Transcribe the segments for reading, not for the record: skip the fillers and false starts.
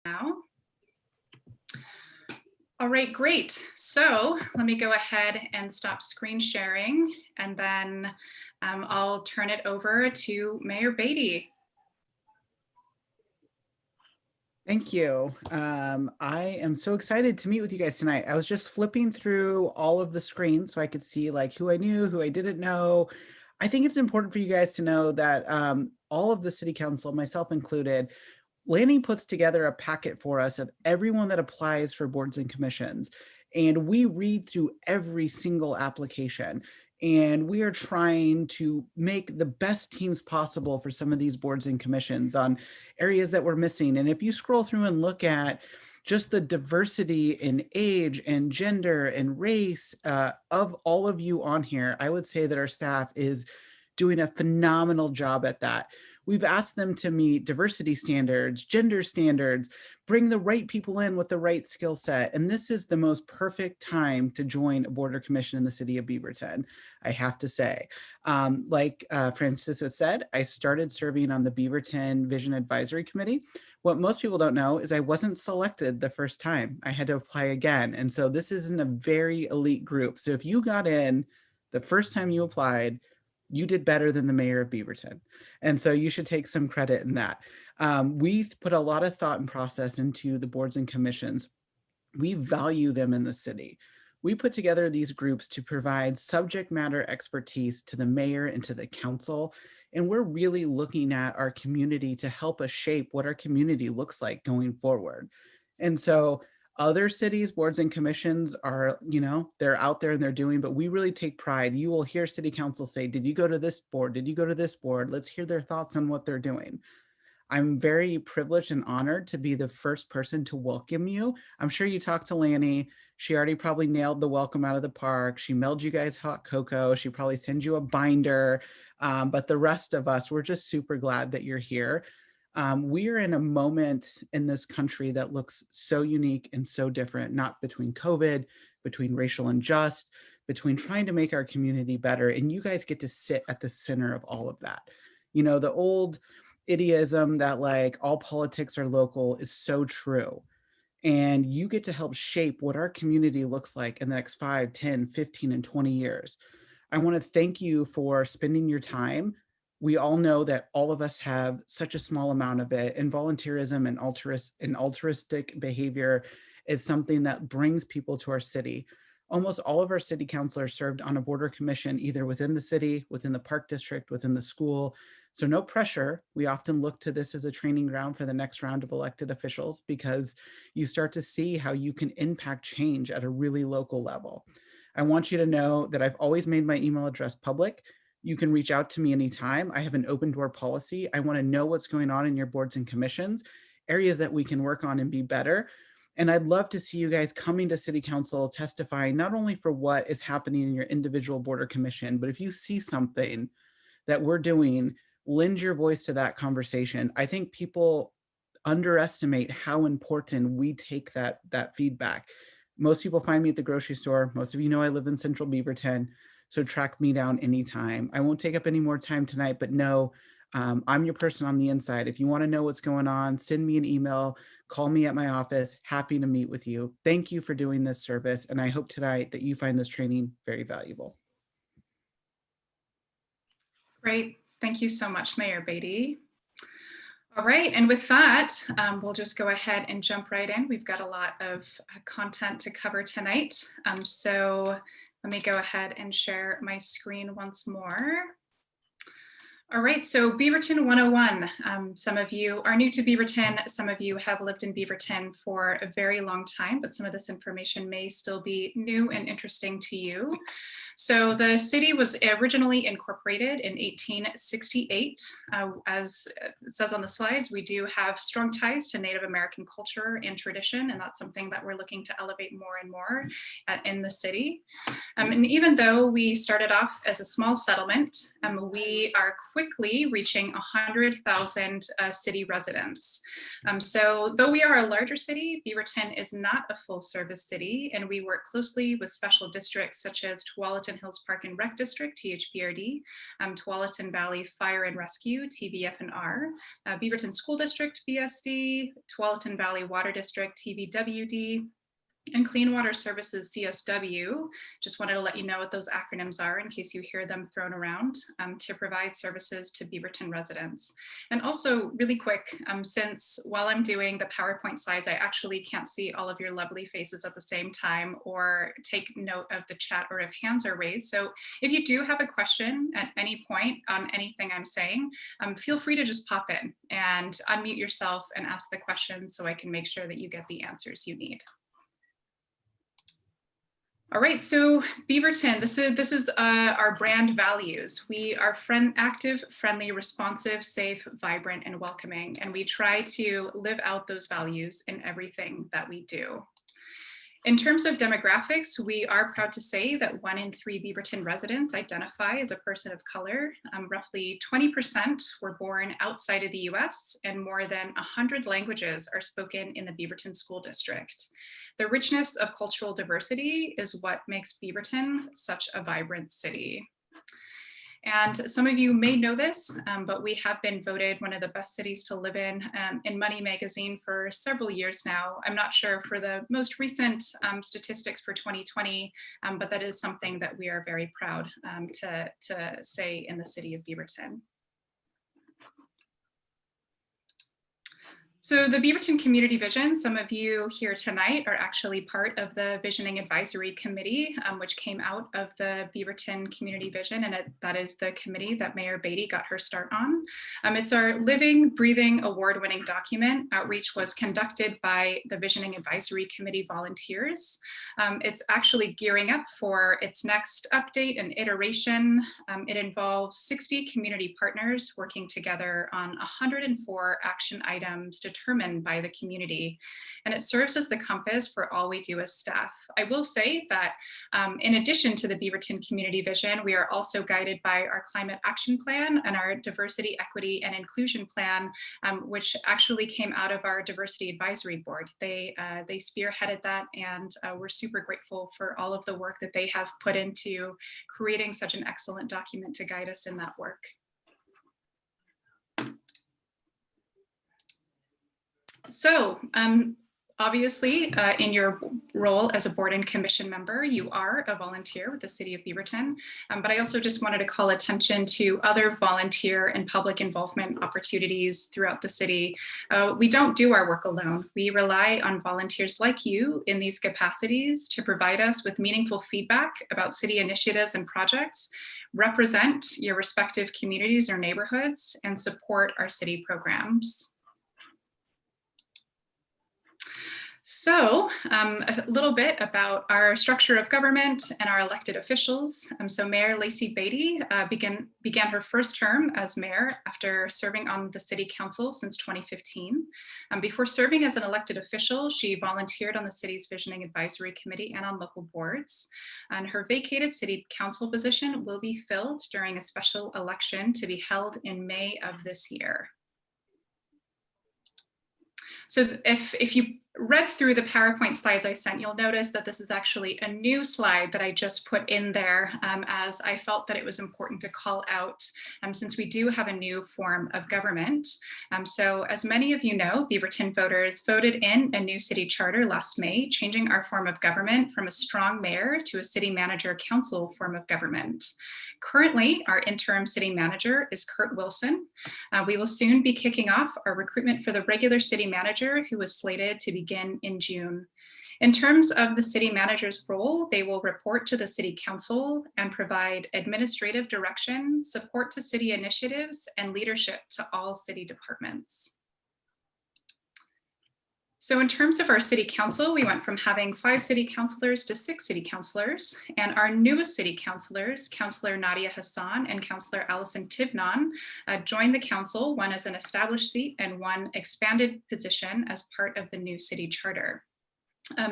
now. All right, great. So let me go ahead and stop screen sharing, and then I'll turn it over to Mayor Beatty. Thank you. I am so excited to meet with you guys tonight. I was just flipping through all of the screens so I could see like who I knew, who I didn't know. I think it's important for you guys to know that all of the city council, myself included, Lanny puts together a packet for us of everyone that applies for boards and commissions. And we read through every single application. And we are trying to make the best teams possible for some of these boards and commissions on areas that we're missing. And if you scroll through and look at just the diversity in age and gender and race of all of you on here, I would say that our staff is doing a phenomenal job at that. We've asked them to meet diversity standards, gender standards, bring the right people in with the right skill set. And this is the most perfect time to join a board or commission in the city of Beaverton, I have to say. Like Francisca said, I started serving on the Beaverton Vision Advisory Committee. What most people don't know is I wasn't selected the first time. I had to apply again. And so this isn't a very elite group. So if you got in the first time you applied, you did better than the mayor of Beaverton. And so you should take some credit in that. We put a lot of thought and process into the boards and commissions. We value them in the city. We put together these groups to provide subject matter expertise to the mayor and to the council. And we're really looking at our community to help us shape what our community looks like going forward. And so other cities, boards and commissions are, they're out there and they're doing, but we really take pride. You will hear city council say, did you go to this board? Did you go to this board? Let's hear their thoughts on what they're doing. I'm very privileged and honored to be the first person to welcome you. I'm sure you talked to Lanny. She already probably nailed the welcome out of the park. She mailed you guys hot cocoa. She probably sends you a binder. But the rest of us, we're just super glad that you're here. We are in a moment in this country that looks so unique and so different, not between COVID, between racial unjust, between trying to make our community better. And you guys get to sit at the center of all of that. The old idiom that like all politics are local is so true. And you get to help shape what our community looks like in the next 5, 10, 15, and 20 years. I want to thank you for spending your time. We all know that all of us have such a small amount of it, and volunteerism and altruistic behavior is something that brings people to our city. Almost all of our city councilors served on a board or commission, either within the city, within the park district, within the school. So no pressure. We often look to this as a training ground for the next round of elected officials, because you start to see how you can impact change at a really local level. I want you to know that I've always made my email address public. You can reach out to me anytime. I have an open door policy. I want to know what's going on in your boards and commissions, areas that we can work on and be better. And I'd love to see you guys coming to city council, testifying not only for what is happening in your individual board or commission, but if you see something that we're doing, lend your voice to that conversation. I think people underestimate how important we take that feedback. Most people find me at the grocery store. Most of you know I live in Central Beaverton, so track me down anytime. I won't take up any more time tonight, but no, I'm your person on the inside. If you want to know what's going on, send me an email, call me at my office. Happy to meet with you. Thank you for doing this service, and I hope tonight that you find this training very valuable. Great. Thank you so much, Mayor Beatty. All right, and with that, we'll just go ahead and jump right in. We've got a lot of content to cover tonight. So let me go ahead and share my screen once more. All right, so Beaverton 101. Some of you are new to Beaverton. Some of you have lived in Beaverton for a very long time, but some of this information may still be new and interesting to you. So the city was originally incorporated in 1868. As it says on the slides, we do have strong ties to Native American culture and tradition, and that's something that we're looking to elevate more and more in the city. And even though we started off as a small settlement, we are quickly quickly reaching 100,000 city residents. So though we are a larger city, Beaverton is not a full service city, and we work closely with special districts such as Tualatin Hills Park and Rec District, THBRD, Tualatin Valley Fire and Rescue, TVF&R, Beaverton School District, BSD, Tualatin Valley Water District, TVWD, and Clean Water Services, CSW. Just wanted to let you know what those acronyms are in case you hear them thrown around, to provide services to Beaverton residents. And also really quick, since while I'm doing the PowerPoint slides, I actually can't see all of your lovely faces at the same time or take note of the chat or if hands are raised. So if you do have a question at any point on anything I'm saying, feel free to just pop in and unmute yourself and ask the questions so I can make sure that you get the answers you need. All right, so Beaverton, this is our brand values. We are active, friendly, responsive, safe, vibrant, and welcoming. And we try to live out those values in everything that we do. In terms of demographics, we are proud to say that 1 in 3 Beaverton residents identify as a person of color. Roughly 20% were born outside of the US, and more than 100 languages are spoken in the Beaverton School District. The richness of cultural diversity is what makes Beaverton such a vibrant city. And some of you may know this, but we have been voted one of the best cities to live in Money Magazine for several years now. I'm not sure for the most recent statistics for 2020, but that is something that we are very proud to say in the city of Beaverton. So the Beaverton Community Vision, some of you here tonight are actually part of the Visioning Advisory Committee, which came out of the Beaverton Community Vision, and that is the committee that Mayor Beatty got her start on. It's our living, breathing, award-winning document. Outreach was conducted by the Visioning Advisory Committee volunteers. It's actually gearing up for its next update and iteration. It involves 60 community partners working together on 104 action items determined by the community, and it serves as the compass for all we do as staff. I will say that in addition to the Beaverton Community Vision, we are also guided by our Climate Action Plan and our Diversity, Equity, and Inclusion Plan, which actually came out of our Diversity Advisory Board. They spearheaded that, and we're super grateful for all of the work that they have put into creating such an excellent document to guide us in that work. So obviously, in your role as a board and commission member, you are a volunteer with the city of Beaverton, but I also just wanted to call attention to other volunteer and public involvement opportunities throughout the city. We don't do our work alone. We rely on volunteers like you in these capacities to provide us with meaningful feedback about city initiatives and projects, represent your respective communities or neighborhoods, and support our city programs. So a little bit about our structure of government and our elected officials. So Mayor Lacey Beatty began her first term as mayor after serving on the city council since 2015. Before serving as an elected official, she volunteered on the city's Visioning Advisory Committee and on local boards. And her vacated city council position will be filled during a special election to be held in May of this year. So if you read through the PowerPoint slides I sent, you'll notice that this is actually a new slide that I just put in there as I felt that it was important to call out since we do have a new form of government. So as many of you know, Beaverton voters voted in a new city charter last May, changing our form of government from a strong mayor to a city manager council form of government. Currently, our interim city manager is Kurt Wilson. We will soon be kicking off our recruitment for the regular city manager, who was slated to begin in June. In terms of the city manager's role, they will report to the city council and provide administrative direction, support to city initiatives, and leadership to all city departments. So in terms of our city council, we went from having 5 city councilors to 6 city councilors, and our newest city councilors, Councilor Nadia Hassan and Councilor Allison Tivnon, joined the council, one as an established seat and one expanded position as part of the new city charter.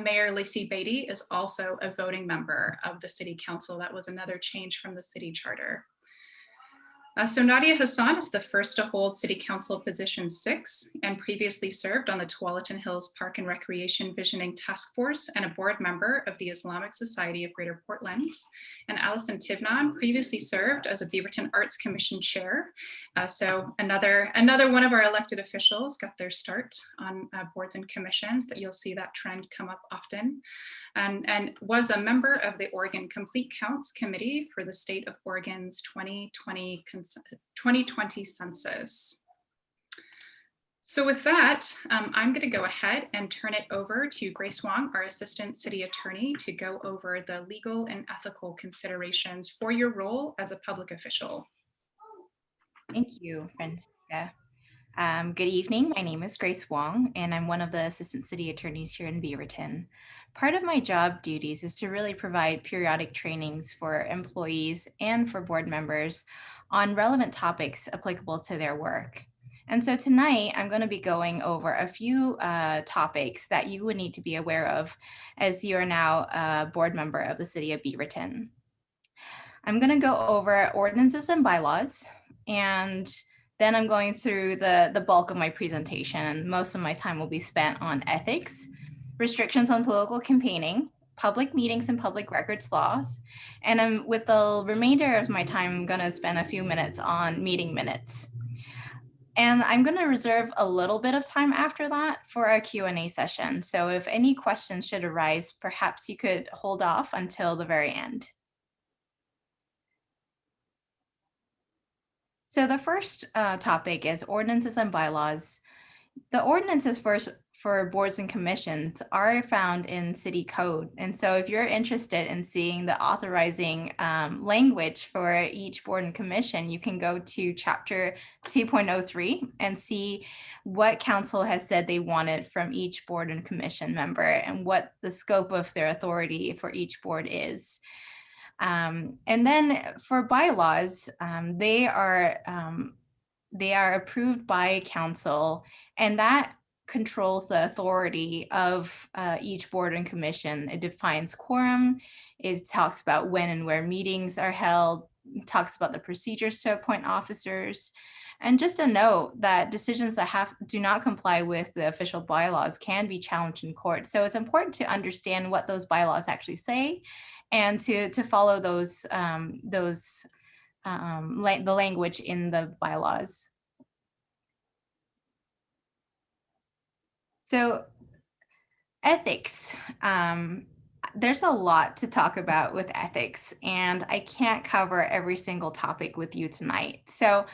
Mayor Lacey Beatty is also a voting member of the city council. That was another change from the city charter. So Nadia Hassan is the first to hold City Council position 6 and previously served on the Tualatin Hills Park and Recreation Visioning Task Force and a board member of the Islamic Society of Greater Portland. And Alison Tivnon previously served as a Beaverton Arts Commission chair. So another one of our elected officials got their start on boards and commissions, that you'll see that trend come up often. And was a member of the Oregon Complete Counts Committee for the state of Oregon's 2020 census. So with that, I'm going to go ahead and turn it over to Grace Wong, our Assistant City Attorney, to go over the legal and ethical considerations for your role as a public official. Thank you, Francisca. Good evening. My name is Grace Wong, and I'm one of the assistant city attorneys here in Beaverton. Part of my job duties is to really provide periodic trainings for employees and for board members on relevant topics applicable to their work. And so tonight, I'm going to be going over a few topics that you would need to be aware of as you are now a board member of the city of Beaverton. I'm going to go over ordinances and bylaws, and then I'm going through the bulk of my presentation. Most of my time will be spent on ethics, restrictions on political campaigning, public meetings and public records laws. And with the remainder of my time, I'm going to spend a few minutes on meeting minutes. And I'm going to reserve a little bit of time after that for a Q&A session. So if any questions should arise, perhaps you could hold off until the very end. So the first topic is ordinances and bylaws. The ordinances for boards and commissions are found in city code. And so if you're interested in seeing the authorizing language for each board and commission, you can go to chapter 2.03 and see what council has said they wanted from each board and commission member and what the scope of their authority for each board is. And then for bylaws, they are approved by council, and that controls the authority of each board and commission. It defines quorum. It talks about when and where meetings are held. It talks about the procedures to appoint officers. And just a note that decisions that do not comply with the official bylaws can be challenged in court. So it's important to understand what those bylaws actually say, and to follow the language in the bylaws. So ethics, there's a lot to talk about with ethics, and I can't cover every single topic with you tonight. So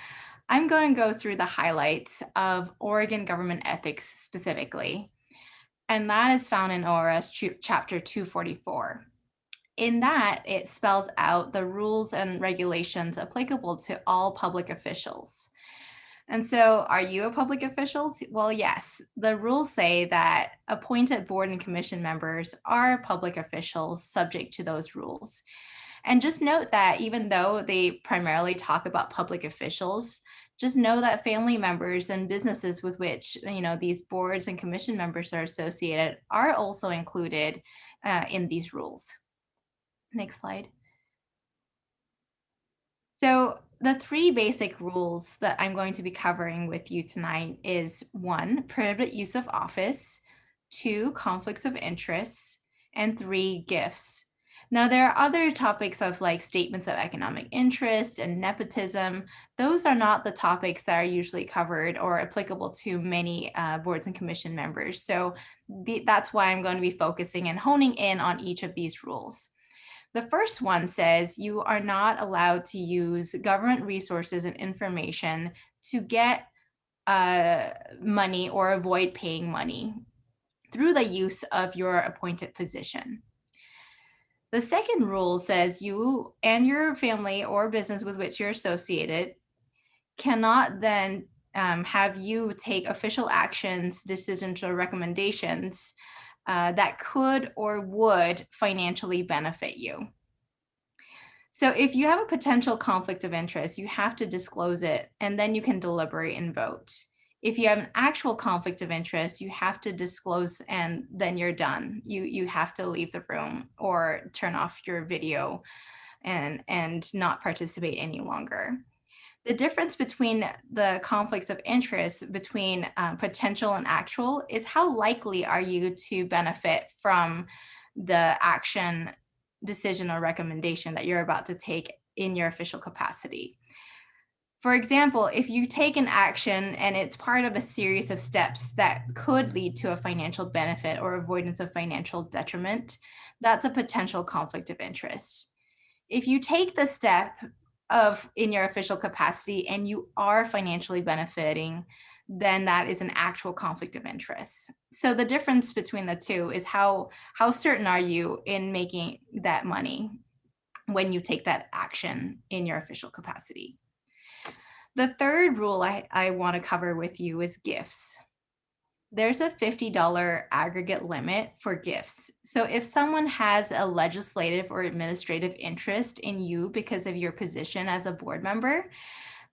I'm going to go through the highlights of Oregon government ethics specifically, and that is found in ORS chapter 244. In that, it spells out the rules and regulations applicable to all public officials. And so, are you a public official? Well, yes. The rules say that appointed board and commission members are public officials subject to those rules. And just note that even though they primarily talk about public officials, just know that family members and businesses with which these boards and commission members are associated are also included in these rules. Next slide. So the three basic rules that I'm going to be covering with you tonight is 1, prohibit use of office, 2, conflicts of interests, and 3, gifts. Now, there are other topics of like statements of economic interest and nepotism. Those are not the topics that are usually covered or applicable to many boards and commission members. So that's why I'm going to be focusing and honing in on each of these rules. The first one says you are not allowed to use government resources and information to get money or avoid paying money through the use of your appointed position. The second rule says you and your family or business with which you're associated cannot then have you take official actions, decisions, or recommendations that could or would financially benefit you. So if you have a potential conflict of interest, you have to disclose it, and then you can deliberate and vote. If you have an actual conflict of interest, you have to disclose, and then you're done. You have to leave the room or turn off your video and not participate any longer. The difference between the conflicts of interest between potential and actual is how likely are you to benefit from the action, decision, or recommendation that you're about to take in your official capacity. For example, if you take an action and it's part of a series of steps that could lead to a financial benefit or avoidance of financial detriment, that's a potential conflict of interest. If you take the step in your official capacity and you are financially benefiting, then that is an actual conflict of interest. So the difference between the two is how certain are you in making that money when you take that action in your official capacity. The third rule I want to cover with you is gifts. There's a $50 aggregate limit for gifts. So if someone has a legislative or administrative interest in you because of your position as a board member,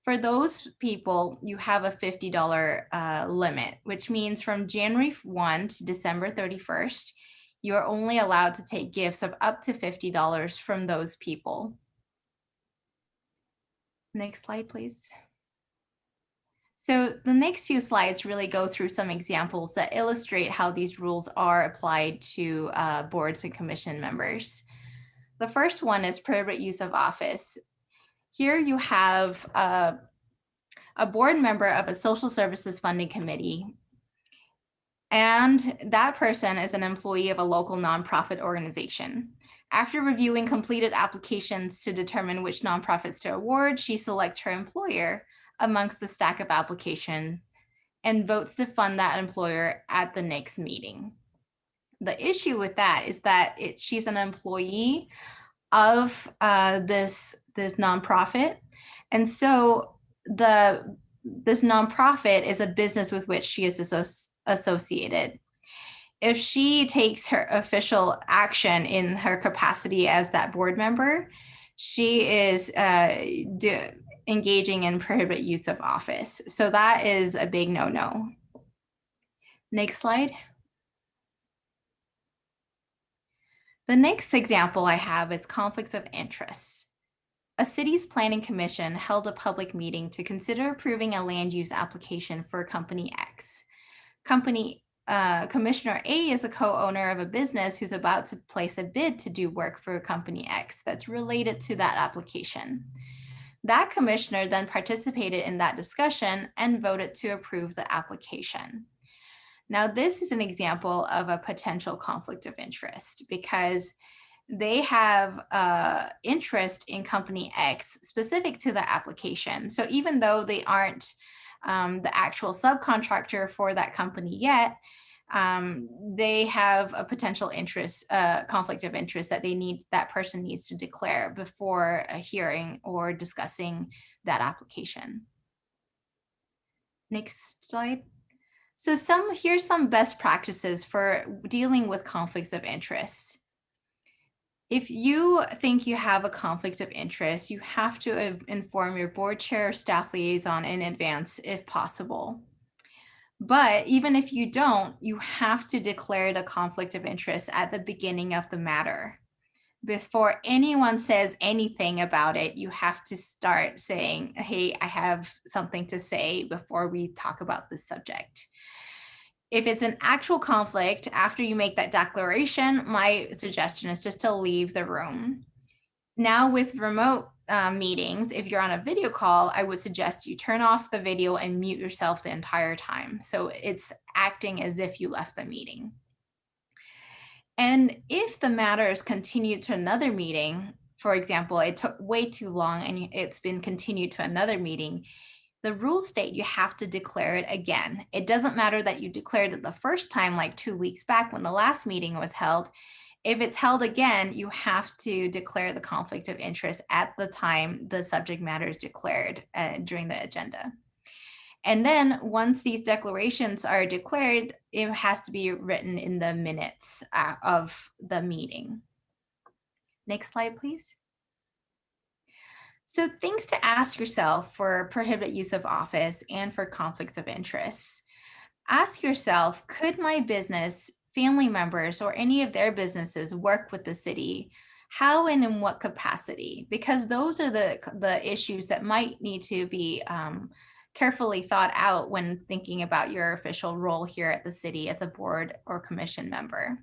for those people, you have a $50 limit, which means from January 1 to December 31st, you're only allowed to take gifts of up to $50 from those people. Next slide, please. So the next few slides really go through some examples that illustrate how these rules are applied to boards and commission members. The first one is prohibit use of office. Here you have a board member of a social services funding committee, and that person is an employee of a local nonprofit organization. After reviewing completed applications to determine which nonprofits to award, she selects her employer amongst the stack of application and votes to fund that employer at the next meeting. The issue with that is that she's an employee of this nonprofit. And so this nonprofit is a business with which she is associated. If she takes her official action in her capacity as that board member, she is engaging in prohibited use of office. So that is a big no-no. Next slide. The next example I have is conflicts of interest. A city's planning commission held a public meeting to consider approving a land use application for Company X. Commissioner A is a co-owner of a business who's about to place a bid to do work for Company X that's related to that application. That commissioner then participated in that discussion and voted to approve the application. Now, this is an example of a potential conflict of interest because they have interest in Company X specific to the application. So even though they aren't the actual subcontractor for that company yet, they have a potential interest, conflict of interest that person needs to declare before a hearing or discussing that application. Next slide. So here's some best practices for dealing with conflicts of interest. If you think you have a conflict of interest, you have to inform your board chair or staff liaison in advance if possible. But even if you don't, you have to declare the conflict of interest at the beginning of the matter. Before anyone says anything about it, you have to start saying, hey, I have something to say before we talk about this subject. If it's an actual conflict, after you make that declaration, my suggestion is just to leave the room. Now with remote meetings, if you're on a video call, I would suggest you turn off the video and mute yourself the entire time. So it's acting as if you left the meeting. And if the matter is continued to another meeting, for example, it took way too long and it's been continued to another meeting, the rules state you have to declare it again. It doesn't matter that you declared it the first time, like 2 weeks back when the last meeting was held. If it's held again, you have to declare the conflict of interest at the time the subject matter is declared during the agenda. And then once these declarations are declared, it has to be written in the minutes of the meeting. Next slide, please. So things to ask yourself for prohibited use of office and for conflicts of interest. Ask yourself, could my business, family members, or any of their businesses work with the city? How and in what capacity? Because those are the issues that might need to be carefully thought out when thinking about your official role here at the city as a board or commission member.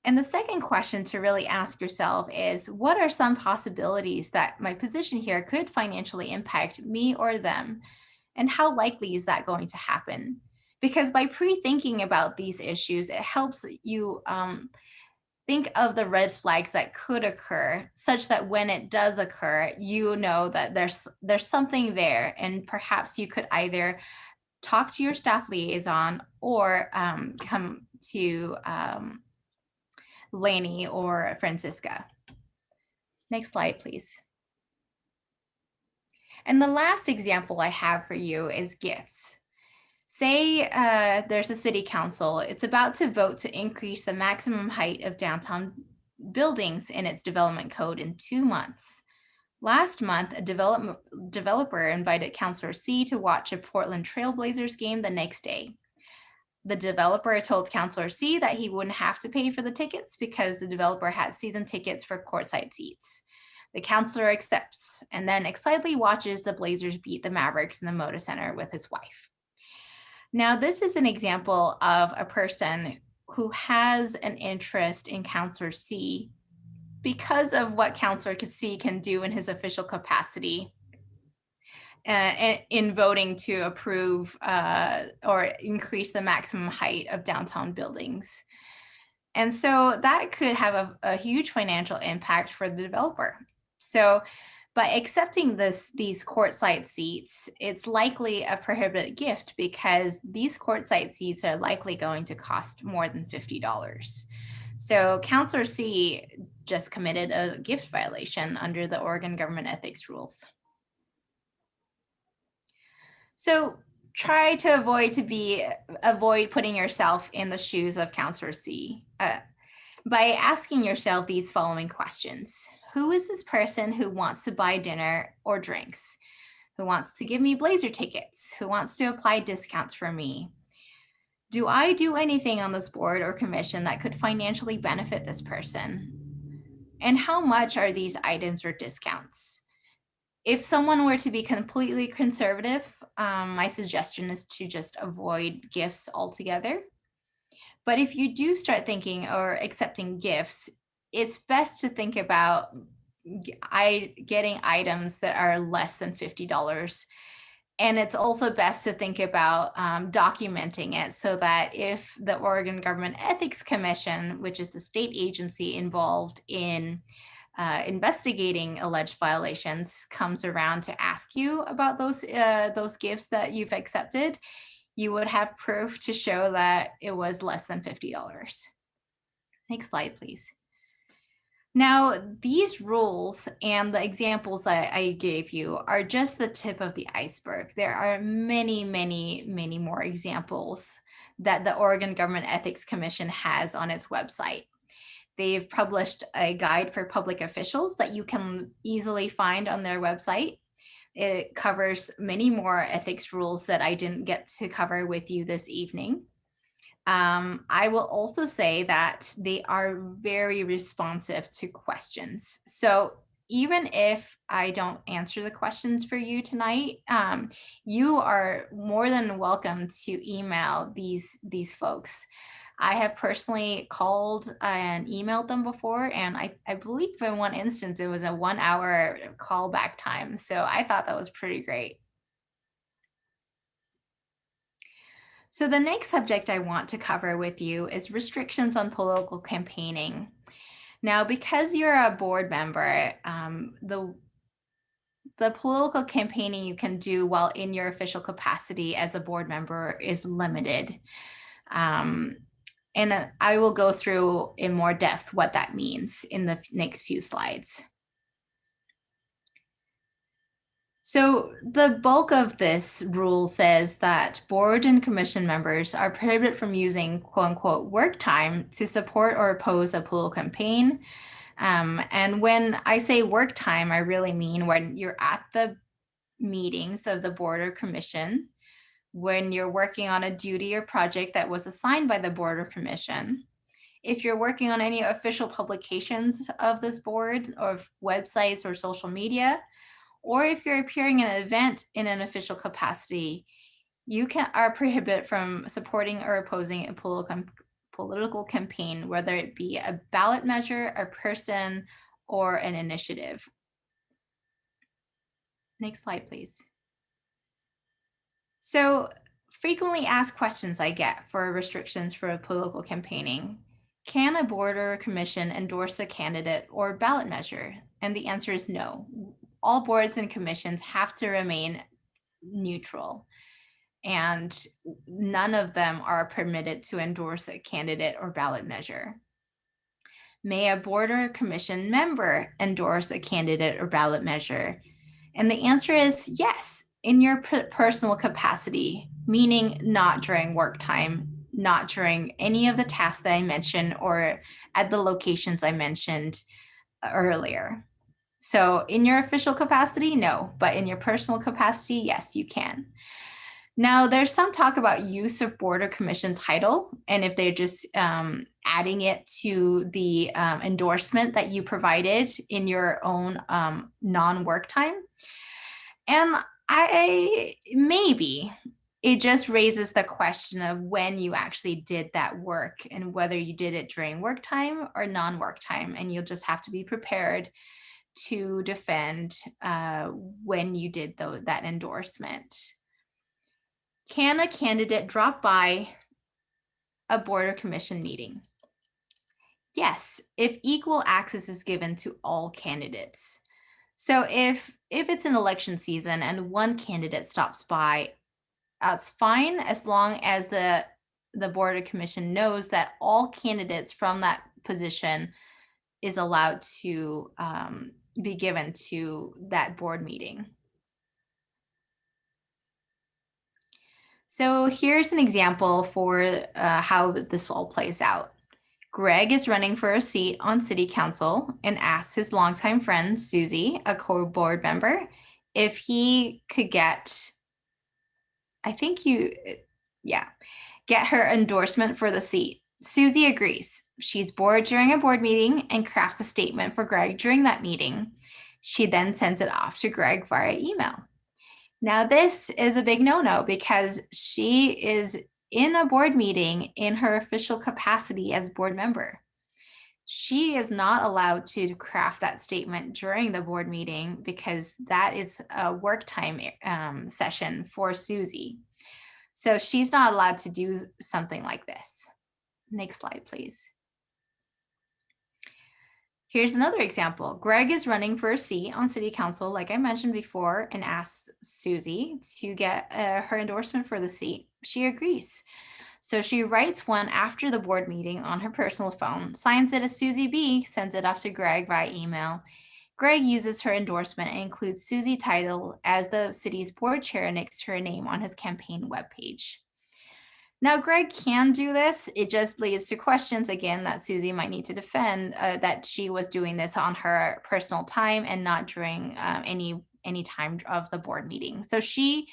And the second question to really ask yourself is, what are some possibilities that my position here could financially impact me or them? And how likely is that going to happen? Because by pre-thinking about these issues, it helps you think of the red flags that could occur, such that when it does occur, you know that there's something there, and perhaps you could either talk to your staff liaison or come to Lainey or Francisca. Next slide, please. And the last example I have for you is gifts. Say there's a city council. It's about to vote to increase the maximum height of downtown buildings in its development code in 2 months. Last month, a developer invited Councilor C to watch a Portland Trailblazers game the next day. The developer told Councilor C that he wouldn't have to pay for the tickets because the developer had season tickets for courtside seats. The councilor accepts and then excitedly watches the Blazers beat the Mavericks in the Moda Center with his wife. Now, this is an example of a person who has an interest in Councilor C because of what Councilor C can do in his official capacity in voting to approve or increase the maximum height of downtown buildings. And so that could have a huge financial impact for the developer. So by accepting these courtside seats, it's likely a prohibited gift because these courtside seats are likely going to cost more than $50. So Councilor C just committed a gift violation under the Oregon government ethics rules. So try to avoid putting yourself in the shoes of Councilor C by asking yourself these following questions. Who is this person who wants to buy dinner or drinks? Who wants to give me Blazer tickets? Who wants to apply discounts for me? Do I do anything on this board or commission that could financially benefit this person? And how much are these items or discounts? If someone were to be completely conservative, my suggestion is to just avoid gifts altogether. But if you do start thinking or accepting gifts, it's best to think about getting items that are less than $50. And it's also best to think about documenting it so that if the Oregon Government Ethics Commission, which is the state agency involved in investigating alleged violations, comes around to ask you about those gifts that you've accepted, you would have proof to show that it was less than $50. Next slide, please. Now, these rules and the examples I gave you are just the tip of the iceberg. There are many, many, many more examples that the Oregon Government Ethics Commission has on its website. They've published a guide for public officials that you can easily find on their website. It covers many more ethics rules that I didn't get to cover with you this evening. I will also say that they are very responsive to questions. So even if I don't answer the questions for you tonight, you are more than welcome to email these folks. I have personally called and emailed them before, and I believe in one instance it was a 1-hour callback time. So I thought that was pretty great. So the next subject I want to cover with you is restrictions on political campaigning. Now, because you're a board member, the political campaigning you can do while in your official capacity as a board member is limited. And I will go through in more depth what that means in the next few slides. So the bulk of this rule says that board and commission members are prohibited from using quote unquote work time to support or oppose a political campaign. And when I say work time, I really mean when you're at the meetings of the board or commission, when you're working on a duty or project that was assigned by the board or commission, If you're working on any official publications of this board or websites or social media, or if you're appearing in an event in an official capacity, you are prohibited from supporting or opposing a political campaign, whether it be a ballot measure, a person, or an initiative. Next slide, please. So, frequently asked questions I get for restrictions for political campaigning. Can a board or commission endorse a candidate or ballot measure? And the answer is no. All boards and commissions have to remain neutral, and none of them are permitted to endorse a candidate or ballot measure. May a board or commission member endorse a candidate or ballot measure? And the answer is yes, in your personal capacity, meaning not during work time, not during any of the tasks that I mentioned, or at the locations I mentioned earlier. So in your official capacity, no, but in your personal capacity, yes, you can. Now, there's some talk about use of board or commission title, and if they're just adding it to the endorsement that you provided in your own non-work time. And maybe it just raises the question of when you actually did that work and whether you did it during work time or non-work time. And you'll just have to be prepared to defend when you did that endorsement. Can a candidate drop by a board or commission meeting? Yes, if equal access is given to all candidates. So if it's an election season and one candidate stops by, that's fine, as long as the board or commission knows that all candidates from that position is allowed to be given to that board meeting. So here's an example for how this all plays out. Greg is running for a seat on city council and asks his longtime friend, Susie, a co-board member, if he could get her endorsement for the seat. Susie agrees. She's bored during a board meeting and crafts a statement for Greg during that meeting. She then sends it off to Greg via email. Now, this is a big no-no because she is in a board meeting in her official capacity as board member. She is not allowed to craft that statement during the board meeting because that is a work time session for Susie. So she's not allowed to do something like this. Next slide, please. Here's another example. Greg is running for a seat on city council, like I mentioned before, and asks Susie to get her endorsement for the seat. She agrees. So she writes one after the board meeting on her personal phone, signs it as Susie B, sends it off to Greg via email. Greg uses her endorsement and includes Susie title as the city's board chair next to her name on his campaign webpage. Now, Greg can do this. It just leads to questions again that Susie might need to defend, that she was doing this on her personal time and not during any time of the board meeting. So she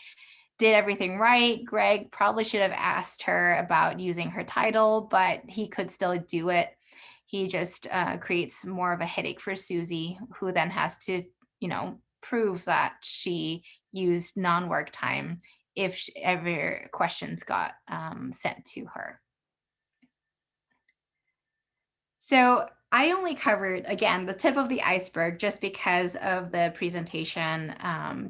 did everything right. Greg probably should have asked her about using her title, but he could still do it. He just creates more of a headache for Susie, who then has to, prove that she used non-work time if ever questions got sent to her. So I only covered, again, the tip of the iceberg just because of the presentation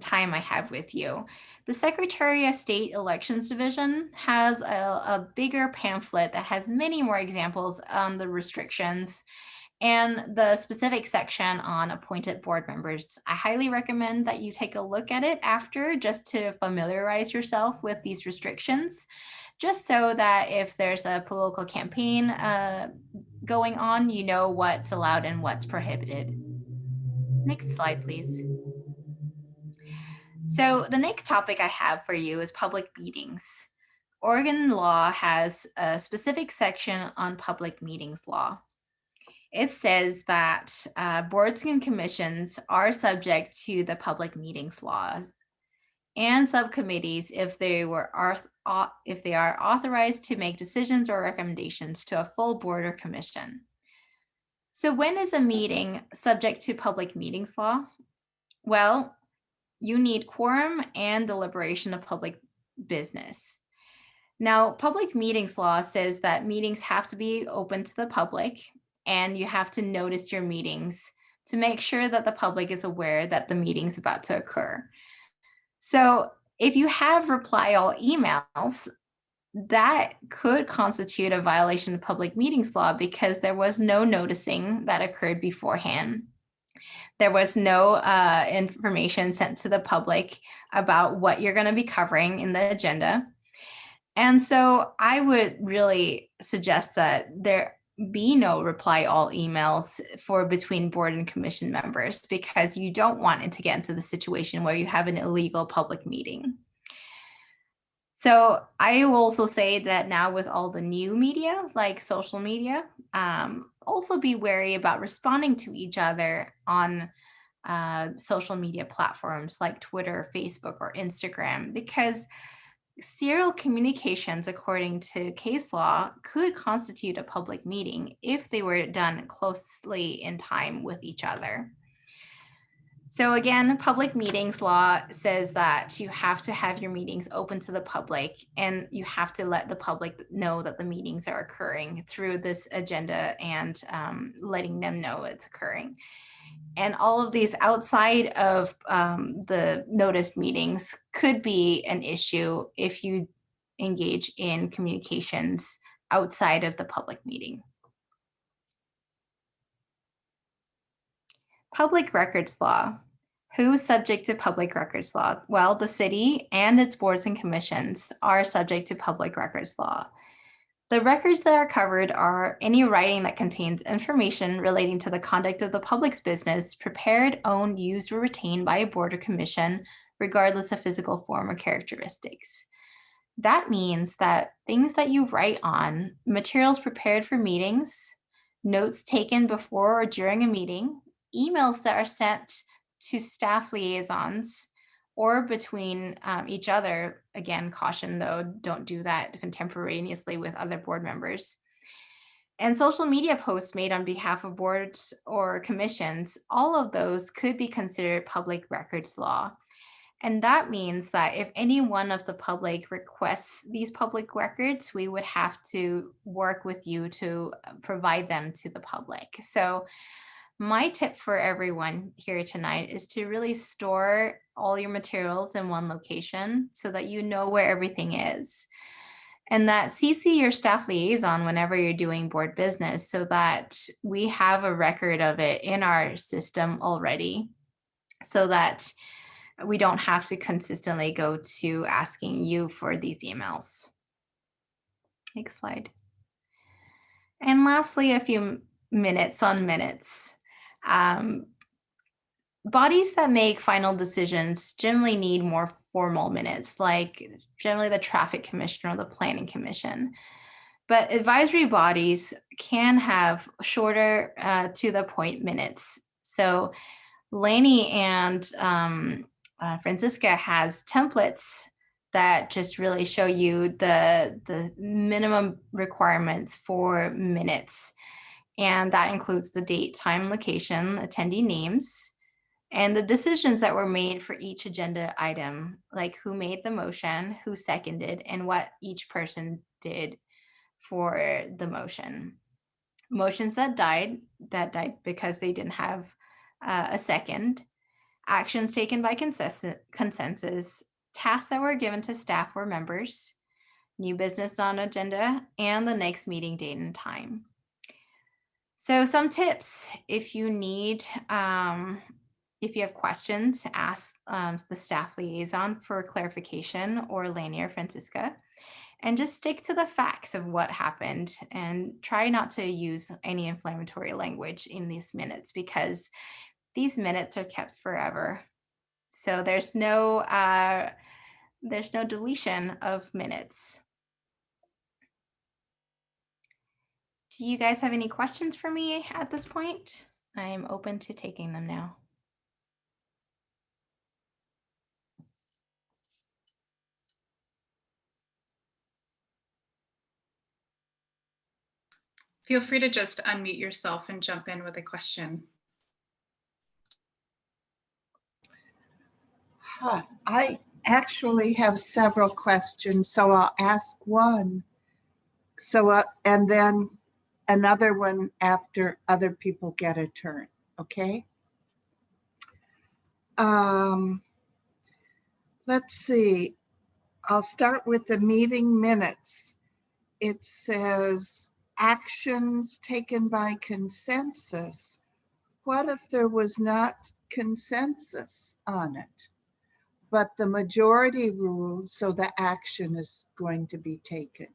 time I have with you. The Secretary of State Elections Division has a bigger pamphlet that has many more examples on the restrictions and the specific section on appointed board members. I highly recommend that you take a look at it after, just to familiarize yourself with these restrictions, just so that if there's a political campaign going on, you know what's allowed and what's prohibited. Next slide, please. So the next topic I have for you is public meetings. Oregon law has a specific section on public meetings law. It says that boards and commissions are subject to the public meetings laws, and subcommittees if they are if they are authorized to make decisions or recommendations to a full board or commission. So when is a meeting subject to public meetings law? Well, you need quorum and deliberation of public business. Now, public meetings law says that meetings have to be open to the public, and you have to notice your meetings to make sure that the public is aware that the meeting's about to occur. So if you have reply all emails, that could constitute a violation of public meetings law because there was no noticing that occurred beforehand. There was no information sent to the public about what you're going to be covering in the agenda. And so I would really suggest that there be no reply all emails for between board and commission members, because you don't want it to get into the situation where you have an illegal public meeting. So I will also say that now with all the new media, like social media, also be wary about responding to each other on social media platforms like Twitter, Facebook, or Instagram, because serial communications, according to case law, could constitute a public meeting if they were done closely in time with each other. So again, public meetings law says that you have to have your meetings open to the public, and you have to let the public know that the meetings are occurring through this agenda and letting them know it's occurring. And all of these outside of the noticed meetings could be an issue if you engage in communications outside of the public meeting. Public records law. Who's subject to public records law? Well, the city and its boards and commissions are subject to public records law. The records that are covered are any writing that contains information relating to the conduct of the public's business, prepared, owned, used, or retained by a board or commission, regardless of physical form or characteristics. That means that things that you write on, materials prepared for meetings, notes taken before or during a meeting, emails that are sent to staff liaisons or between each other. Again, caution though, don't do that contemporaneously with other board members. And social media posts made on behalf of boards or commissions, all of those could be considered public records law. And that means that if any one of the public requests these public records, we would have to work with you to provide them to the public. So my tip for everyone here tonight is to really store all your materials in one location so that you know where everything is. And that CC your staff liaison whenever you're doing board business so that we have a record of it in our system already, so that we don't have to consistently go to asking you for these emails. Next slide. And lastly, a few minutes on minutes. Bodies that make final decisions generally need more formal minutes, like generally the traffic commission or the planning commission. But advisory bodies can have shorter to the point minutes. So Lainey and Francisca has templates that just really show you the minimum requirements for minutes. And that includes the date, time, location, attendee names, and the decisions that were made for each agenda item, like who made the motion, who seconded, and what each person did for the motion. Motions that died because they didn't have a second, actions taken by consensus, tasks that were given to staff or members, new business on agenda, and the next meeting date and time. So some tips: if you need, if you have questions, ask the staff liaison for clarification, or Lainey or Francisca, and just stick to the facts of what happened and try not to use any inflammatory language in these minutes, because these minutes are kept forever. So there's no deletion of minutes. Do you guys have any questions for me at this point? I am open to taking them now. Feel free to just unmute yourself and jump in with a question. I actually have several questions, so I'll ask one. So, and then another one after other people get a turn, okay? Let's see. I'll start with the meeting minutes. It says actions taken by consensus. What if there was not consensus on it, but the majority rules, so the action is going to be taken?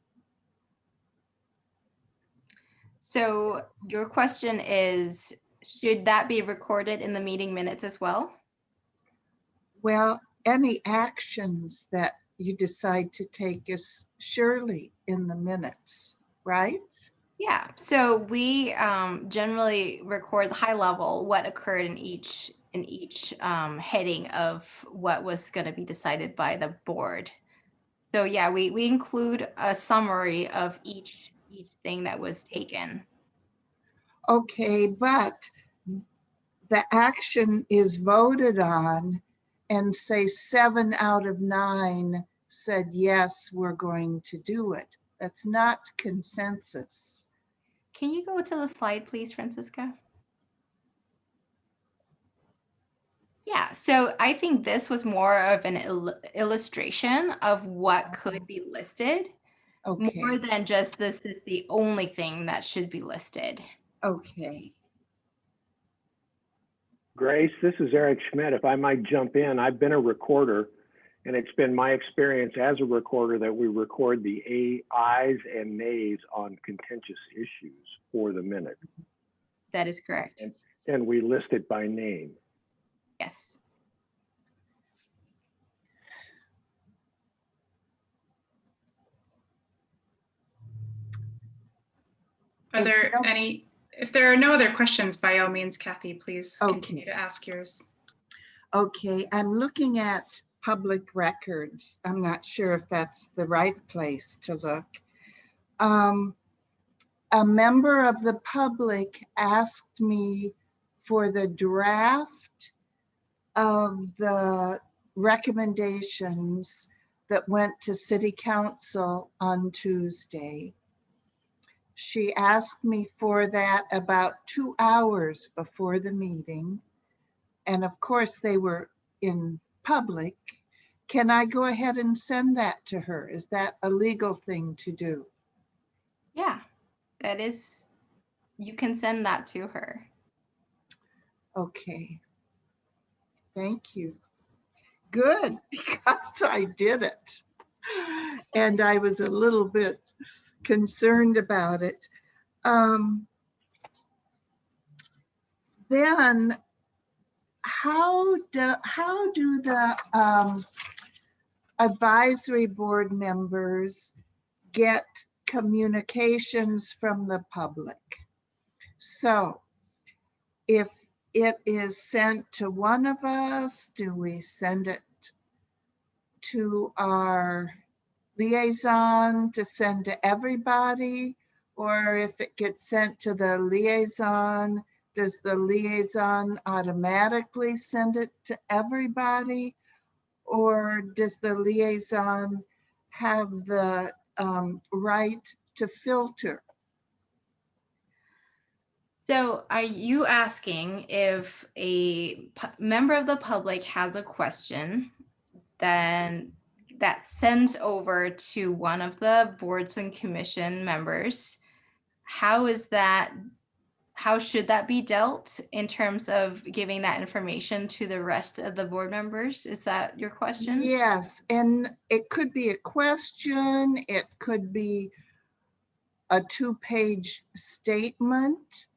So your question is, should that be recorded in the meeting minutes as well? Well, any actions that you decide to take is surely in the minutes, right? Yeah, so we generally record high level what occurred in each heading of what was going to be decided by the board. So yeah, we include a summary of each thing that was taken. Okay, but the action is voted on and say 7 out of 9 said, yes, we're going to do it. That's not consensus. Can you go to the slide, please, Francisca? Yeah, so I think this was more of an illustration of what could be listed, Okay, more than just this is the only thing that should be listed. okay. Grace, this is Eric Schmidt. If I might jump in, I've been a recorder, and it's been my experience as a recorder that we record the ayes and nays on contentious issues for the minute. That is correct. And we list it by name. Yes. Are there any, if there are no other questions, by all means, Kathy, please continue to ask yours. Okay, I'm looking at public records. I'm not sure if that's the right place to look. A member of the public asked me for the draft of the recommendations that went to City Council on Tuesday. She asked me for that about 2 hours before the meeting. And of course, they were in public. Can I go ahead and send that to her? Is that a legal thing to do? Yeah, that is, you can send that to her. Okay. Thank you. Good, because I did it. And I was a little bit concerned about it. Then how do the advisory board members get communications from the public? So if it is sent to one of us, do we send it to our liaison to send to everybody? Or if it gets sent to the liaison, does the liaison automatically send it to everybody? Or does the liaison have the right to filter? So are you asking if a member of the public has a question, then that sends over to one of the boards and commission members? How should that be dealt in terms of giving that information to the rest of the board members? Is that your question? Yes, and it could be a question, it could be a 2-page statement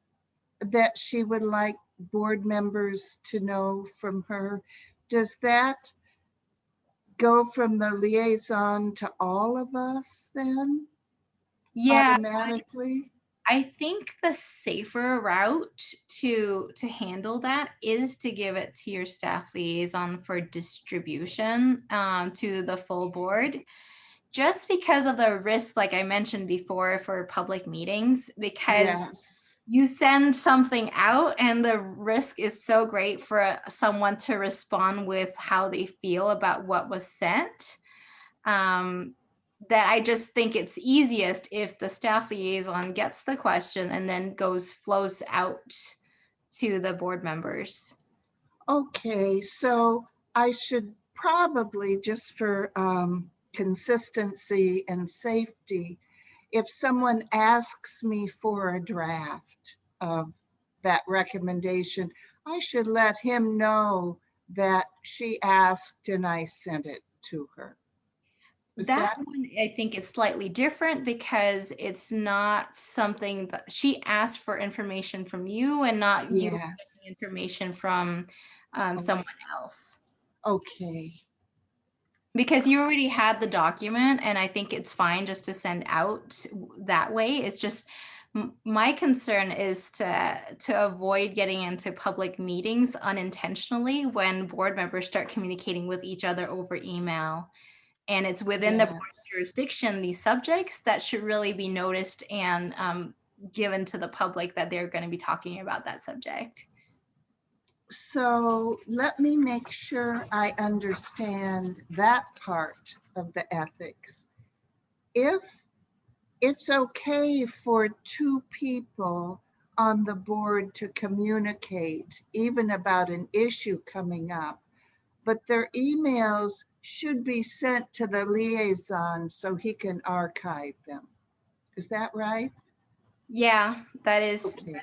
that she would like board members to know from her. Does that go from the liaison to all of us then? Yeah, Automatically? I think the safer route to handle that is to give it to your staff liaison for distribution to the full board, just because of the risk, like I mentioned before, for public meetings, because Yes. you send something out and the risk is so great for someone to respond with how they feel about what was sent, that I just think it's easiest if the staff liaison gets the question and then flows out to the board members. Okay, so I should probably, just for consistency and safety, if someone asks me for a draft of that recommendation, I should let him know that she asked and I sent it to her. Is That one, I think, is slightly different because it's not something that she asked for information from you and not you getting Yes. information from someone else. Okay. Because you already had the document, and I think it's fine just to send out that way. It's just my concern is to avoid getting into public meetings unintentionally when board members start communicating with each other over email. And it's within the board's Yes. jurisdiction, these subjects that should really be noticed and given to the public that they're going to be talking about that subject. So let me make sure I understand that part of the ethics. If it's okay for two people on the board to communicate even about an issue coming up, but their emails should be sent to the liaison so he can archive them. Is that right? Yeah, that is, Okay.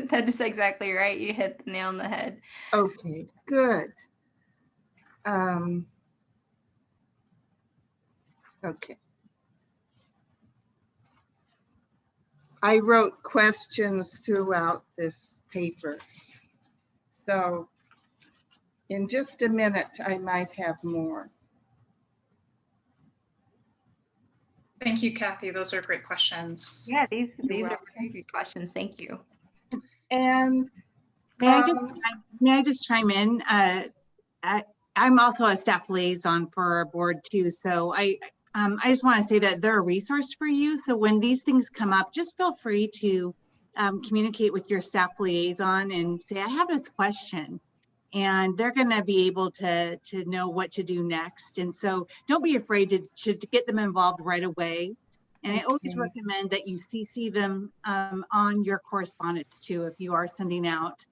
that is exactly right. You hit the nail on the head. Okay, good. Okay. I wrote questions throughout this paper. So in just a minute, I might have more. Thank you, Kathy. Those are great questions. Yeah, these You're are very good questions. Thank you. And May I just chime in? I'm also a staff liaison for our board too. So I just want to say that they're a resource for you. So when these things come up, just feel free to communicate with your staff liaison and say, I have this question. And they're going to be able to know what to do next. And so don't be afraid to get them involved right away. And I always recommend that you CC them on your correspondence too, if you are sending out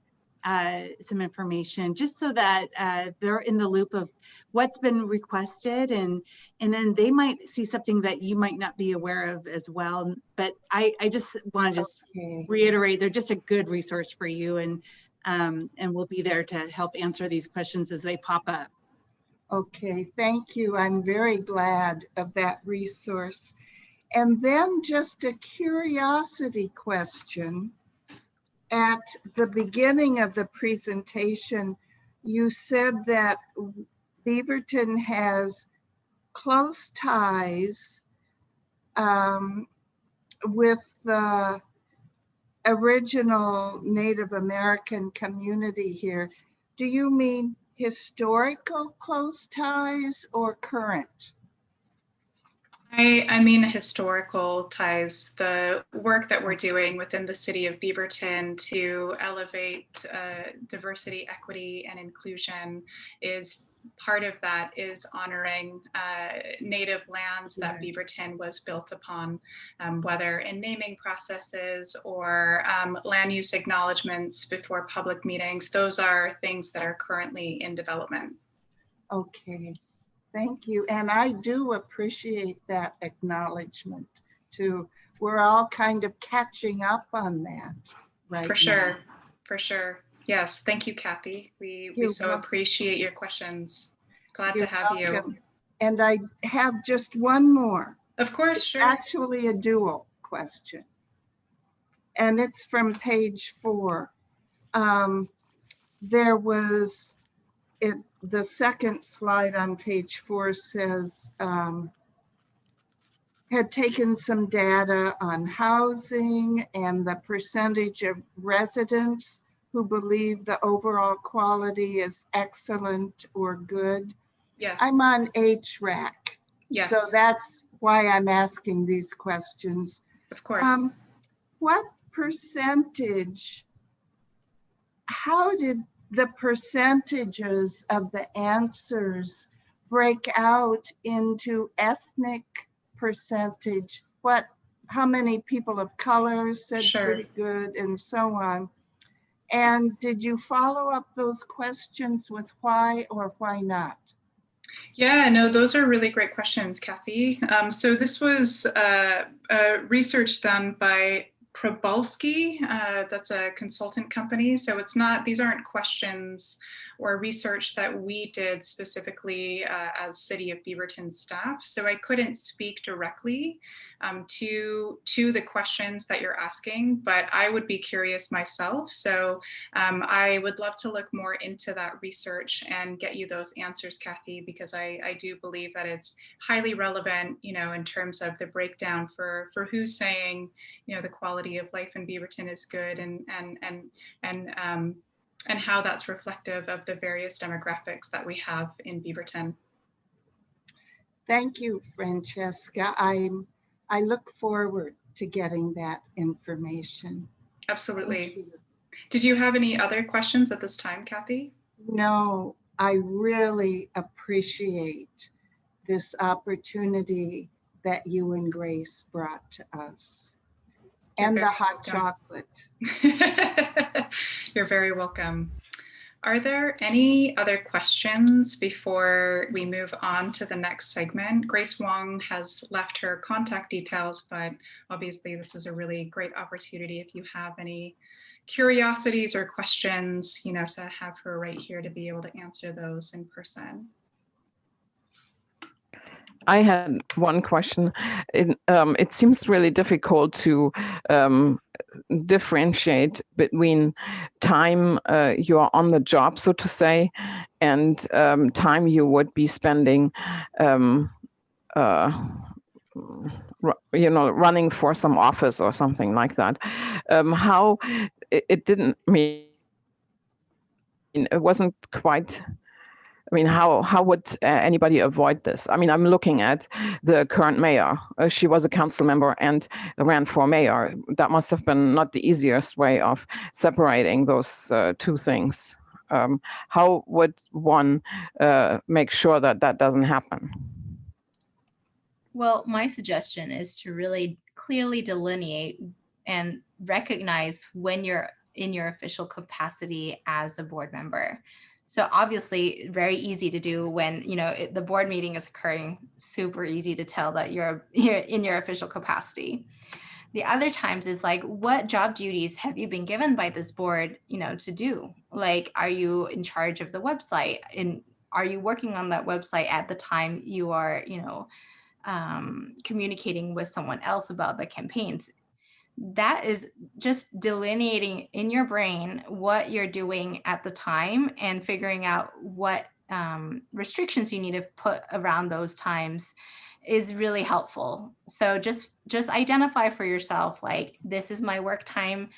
some information, just so that they're in the loop of what's been requested, and then they might see something that you might not be aware of as well. But I just want to reiterate, they're just a good resource for you, and we'll be there to help answer these questions as they pop up. Okay, thank you. I'm very glad of that resource. And then just a curiosity question. At the beginning of the presentation, you said that Beaverton has close ties with the original Native American community here. Do you mean historical close ties or current? I mean historical ties. The work that we're doing within the city of Beaverton to elevate diversity, equity, and inclusion is part of that, is honoring Native lands that Beaverton was built upon, whether in naming processes or land use acknowledgements before public meetings. Those are things that are currently in development. Okay. Thank you. And I do appreciate that acknowledgement too. We're all kind of catching up on that right now. For sure. For sure. Yes. Thank you, Kathy. We so appreciate your questions. Glad to have you. And I have just one more. Of course, sure. Actually a dual question. And it's from page 4. There was the second slide on page 4 says, had taken some data on housing and the percentage of residents who believe the overall quality is excellent or good. Yes. I'm on HRAC. Yes. So that's why I'm asking these questions. Of course. What percentage, how did the percentages of the answers break out into ethnic percentage? How many people of color said Sure. pretty good and so on? And did you follow up those questions with why or why not? Yeah, no, those are really great questions, Kathy. So this was research done by Probalski. That's a consultant company. So it's not, these aren't questions or research that we did specifically as City of Beaverton staff. So I couldn't speak directly to the questions that you're asking, but I would be curious myself. So I would love to look more into that research and get you those answers, Kathy, because I do believe that it's highly relevant, you know, in terms of the breakdown for who's saying, you know, the quality of life in Beaverton is good, and how that's reflective of the various demographics that we have in Beaverton. Thank you, Francesca. I look forward to getting that information. Absolutely. Did you have any other questions at this time, Kathy? No, I really appreciate this opportunity that you and Grace brought to us. You're And the very hot welcome. chocolate. You're very welcome. Are there any other questions before we move on to the next segment? Grace Wong has left her contact details, but obviously this is a really great opportunity if you have any curiosities or questions, you know, to have her right here to be able to answer those in person. I had one question. It seems really difficult to differentiate between time you're on the job, so to say, and time you would be spending, you know, running for some office or something like that. How it didn't mean it wasn't quite. I mean, how would anybody avoid this? I mean, I'm looking at the current mayor. She was a council member and ran for mayor. That must have been not the easiest way of separating those two things. How would one make sure that that doesn't happen? Well, my suggestion is to really clearly delineate and recognize when you're in your official capacity as a board member. So obviously very easy to do when, you know, the board meeting is occurring, super easy to tell that you're in your official capacity. The other times is like, what job duties have you been given by this board, you know, to do? Like, are you in charge of the website? And are you working on that website at the time you are, you know, communicating with someone else about the campaigns? That is just delineating in your brain what you're doing at the time and figuring out what restrictions you need to put around those times is really helpful. So just identify for yourself, like, this is my work time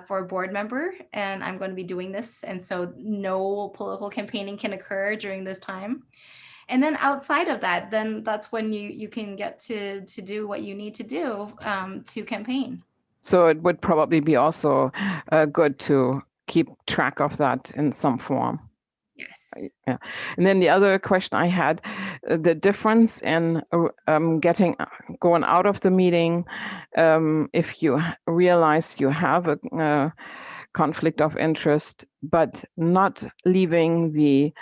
for a board member, and I'm going to be doing this. And so no political campaigning can occur during this time. And then outside of that, then that's when you can get to do what you need to do to campaign. So it would probably be also good to keep track of that in some form. Yes. Yeah. And then the other question I had, the difference in going out of the meeting if you realize you have a conflict of interest, but not leaving the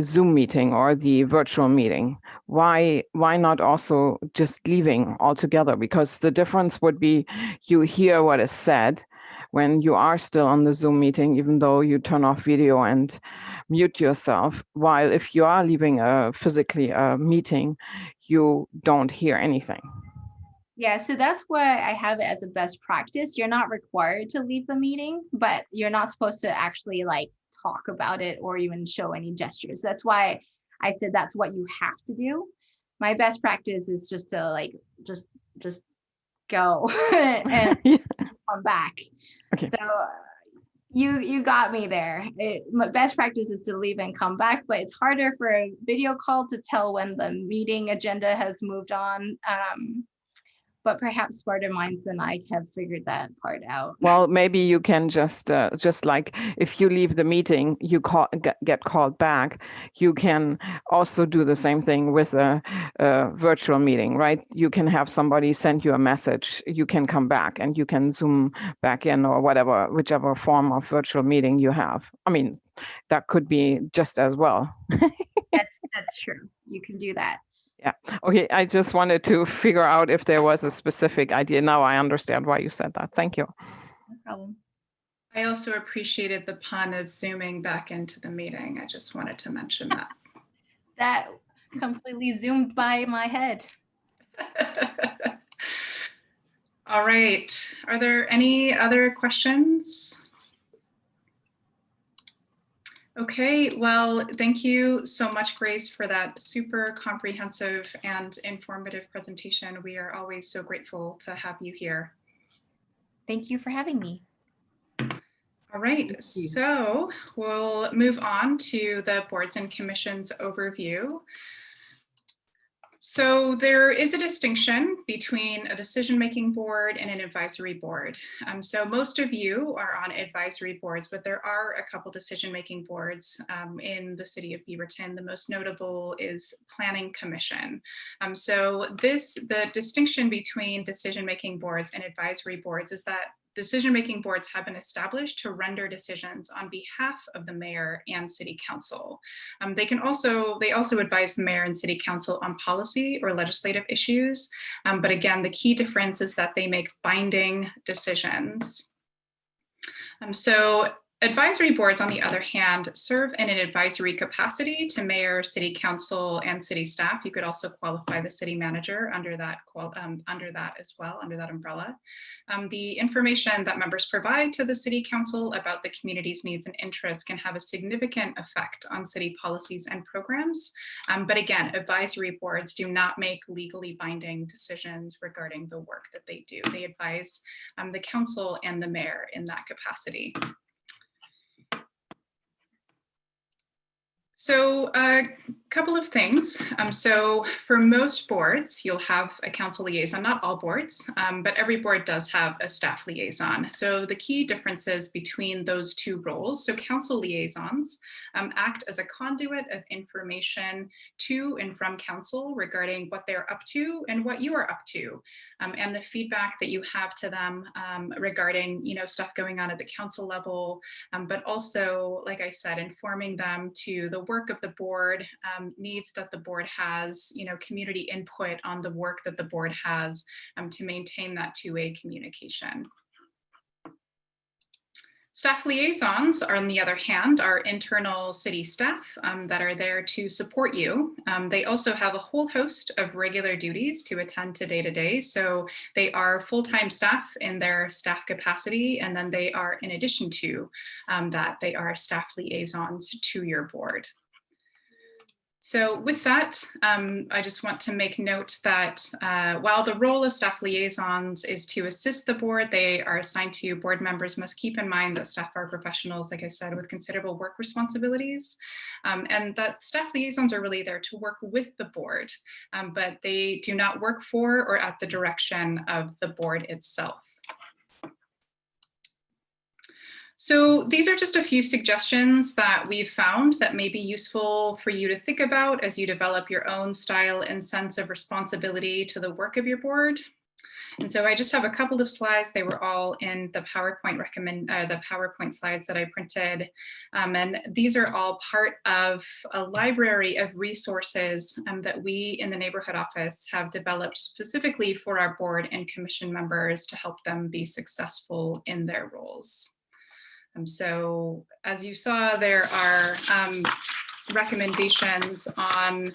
Zoom meeting or the virtual meeting. Why not also just leaving altogether? Because the difference would be you hear what is said when you are still on the Zoom meeting, even though you turn off video and mute yourself. While if you are leaving physically a meeting, you don't hear anything. Yeah, so that's why I have it as a best practice. You're not required to leave the meeting, but you're not supposed to actually like talk about it or even show any gestures. That's why I said that's what you have to do. My best practice is just to like just go and come back. Okay. So You got me there. My best practice is to leave and come back, but it's harder for a video call to tell when the meeting agenda has moved on. But perhaps smarter minds than I have figured that part out. Well, maybe you can just like if you leave the meeting, you get called back. You can also do the same thing with a virtual meeting, right? You can have somebody send you a message. You can come back and you can Zoom back in or whatever, whichever form of virtual meeting you have. I mean, that could be just as well. That's true. You can do that. Yeah. Okay. I just wanted to figure out if there was a specific idea. Now I understand why you said that. Thank you. No problem. I also appreciated the pun of zooming back into the meeting. I just wanted to mention that. That completely zoomed by my head. All right. Are there any other questions? Okay, well, thank you so much, Grace, for that super comprehensive and informative presentation. We are always so grateful to have you here. Thank you for having me. All right, so we'll move on to the boards and commissions overview. So there is a distinction between a decision-making board and an advisory board. So most of you are on advisory boards, but there are a couple decision-making boards in the city of Beaverton. The most notable is Planning Commission. So the distinction between decision-making boards and advisory boards is that decision-making boards have been established to render decisions on behalf of the mayor and city council. They also advise the mayor and city council on policy or legislative issues. But again, the key difference is that they make binding decisions. So advisory boards, on the other hand, serve in an advisory capacity to mayor, city council, and city staff. You could also qualify the city manager under that as well, under that umbrella. The information that members provide to the city council about the community's needs and interests can have a significant effect on city policies and programs. But again, advisory boards do not make legally binding decisions regarding the work that they do. They advise the council and the mayor in that capacity. So a couple of things. So for most boards, you'll have a council liaison, not all boards, but every board does have a staff liaison. So the key differences between those two roles, so council liaisons act as a conduit of information to and from council regarding what they're up to and what you are up to, and the feedback that you have to them regarding stuff going on at the council level, but also, like I said, informing them to the work of the board, needs that the board has, community input on the work that the board has to maintain that two-way communication. Staff liaisons, on the other hand, are internal city staff that are there to support you. They also have a whole host of regular duties to attend to day-to-day. So they are full-time staff in their staff capacity, and then they are, in addition to that, they are staff liaisons to your board. So with that, I just want to make note that while the role of staff liaisons is to assist the board, they are assigned to board members must keep in mind that staff are professionals, like I said, with considerable work responsibilities, and that staff liaisons are really there to work with the board, but they do not work for or at the direction of the board itself. So these are just a few suggestions that we've found that may be useful for you to think about as you develop your own style and sense of responsibility to the work of your board. And so I just have a couple of slides. They were all in the PowerPoint slides that I printed. And these are all part of a library of resources that we in the neighborhood office have developed specifically for our board and commission members to help them be successful in their roles. So as you saw, there are recommendations on